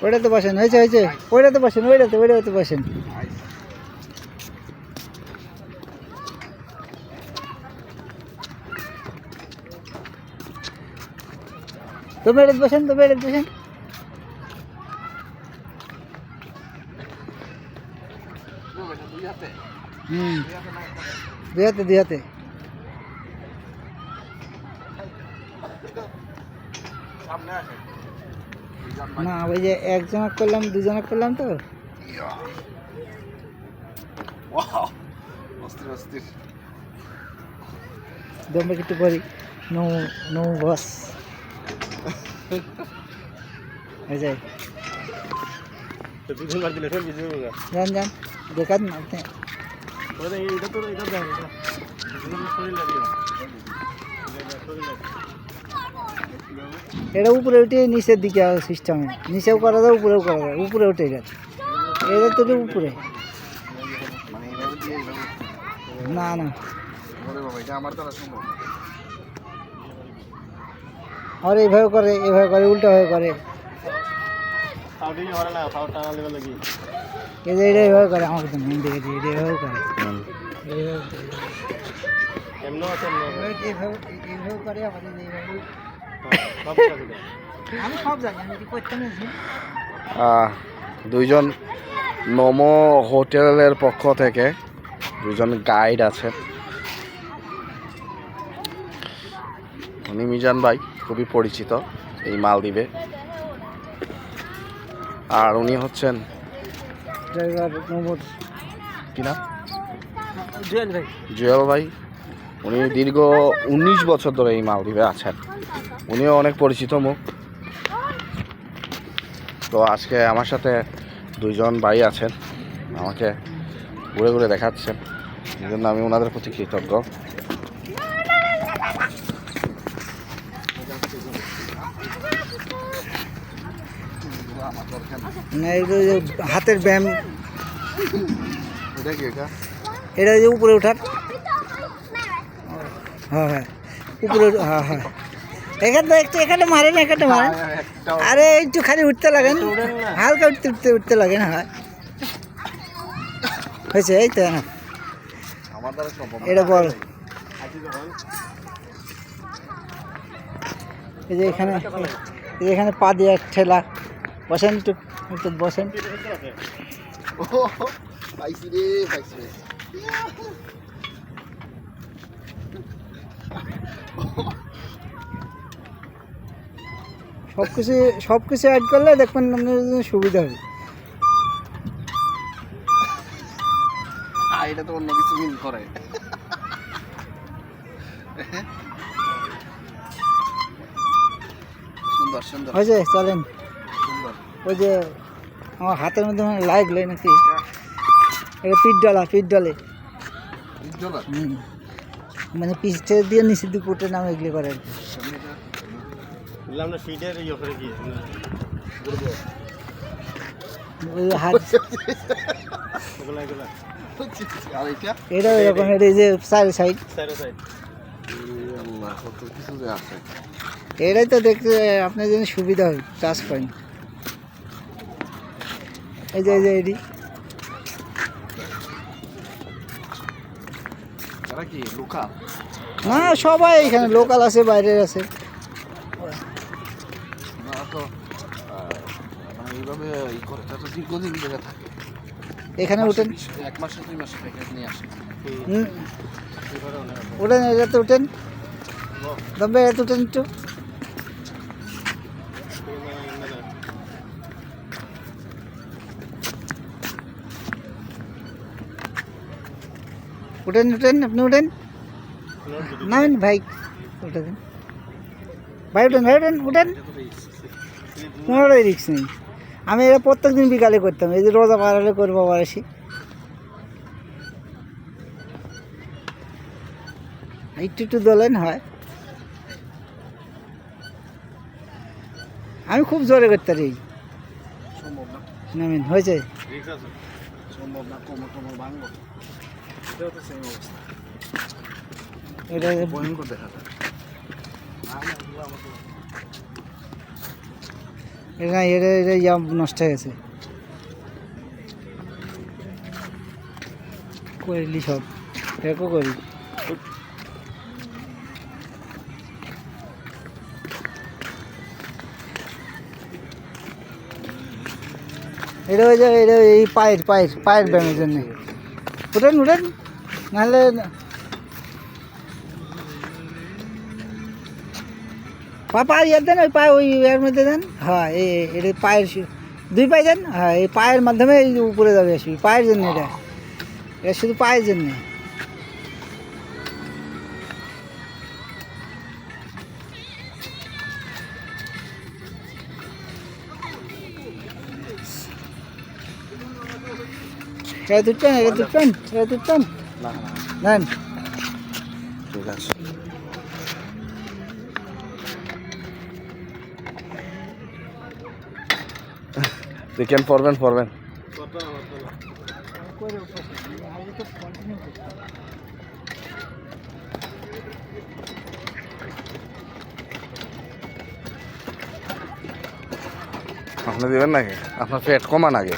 ওইটাতে বসেন, হয়েছে হয়েছে, ওইটাতে বসেন, ওইটাতে বসেন। তুমি এটাতে বসেন, দুই হাতে। না ওই যে একজনক করলাম, দুজনক করলাম তো। দমে একটু করি, নো বস হয়ে যায়। যান দেখান আপনি। এটা উপরে উঠে নিচের দিকে সিস্টেমে, নিচেও করা যায়, উপরেও করা যায়। উপরে উঠে গেছে, এটা তো উপরে। না আর এইভাবে করে, উল্টাভাবে করে, এইভাবে করে। আমার তো মেন দেখেছি, এইভাবে করে, এইভাবে করে। আমি সব জানি, আমি কি করতে নিয়েছি। দুইজন নমো হোটেলের পক্ষ থেকে দুজন গাইড আছে। উনি মিজান ভাই, খুবই পরিচিত এই মালদ্বীপে। আর উনি হচ্ছেন ড্রাইভার কি নাম? জুয়েল ভাই। উনি দীর্ঘ 19 বছর ধরে এই মালদ্বীপে আছেন। উনিও অনেক পরিচিত মুখ। তো আজকে আমার সাথে দুইজন ভাই আছেন, আমাকে ঘুরে ঘুরে দেখাচ্ছেন, এই জন্য আমি ওনাদের প্রতি কৃতজ্ঞ। হাতের ব্যায়াম, এটা যে উপরে ওঠার। হ্যাঁ উপরে, হ্যাঁ এখানে মারেন, আরে একটু খালি উঠতে লাগেন, হালকা উঠতে লাগেন। হ্যাঁ হয়েছে, এই তো না, এটা বল। এই যে এখানে পা দিয়ে ঠেলা। বসেন একটু বসেন। সবকিছু অ্যাড করলে দেখবেন আপনার সুবিধা হবে। এটা তো অন্য কিছু মিল করে। সুন্দর হয়েছে, চলেন। ওই যে আমার হাতের মধ্যে লাগলে নাকি, এটা পিঠ ডলে, মানে পিঠে দিয়ে নিচে দিকে উঠে নাম এগুলি করে আর কি। এটা এরকম, এটা যে সাইড, এটাই তো দেখতে আপনার জন্য সুবিধা হয়, টাচ পয়েন্ট। এই যে এটি না, সবাই এখানে লোকাল আছে, বাইরের আছে। এখানে উঠেন, 1 মাসে 2 মাসে প্যাকেজ নিয়ে আসেন। উঠেন, এটাতে উঠেন, তবে এত উঠেন একটু। উঠেন আপনি উঠেন, নামেন ভাই, উঠে দেন ভাই, উঠেন। কোনোটাই রিক্স নেই। আমি এটা প্রত্যেকদিন বিকালে করতাম, এই যে রোজা পার হলে করবো আবার আসি। একটু একটু দোলেন হয়। আমি খুব জোরে করতে পারি। সম্ভব না, নামেন হয়েছে। রিক্স আছে, সম্ভব না, কোমর টোমর ভাঙবো। এটাও তো সেম অবস্থা, এটা ভয়ঙ্কর দেখা যায়। এটা এটা এটা ইয়া নষ্ট হয়ে গেছে, করলি সব দেখো করি। এটা হয়ে যায়, এটা এই পায়ের পায়ের পায়ের ব্যায়ামের জন্য। উঠেন উঠেন, নাহলে পা ইয়ে দেন, ওই পায়ে ওই এর মধ্যে দেন। হ্যাঁ এটা পায়ের দুই পায়ে দেন। হ্যাঁ এই পায়ের মাধ্যমে এই উপরে যাবে, আসবি পায়ের জন্য। এটা এটা শুধু পায়ের জন্য। এটা দুটবেন, এটা দুটবেন, এটা দুটবেন। না না, নেন। ঠিক আছে। দেখেন পড়বেন পড়বেন। আপনি দিবেন নাকি? আপনার পেট কমান আগে।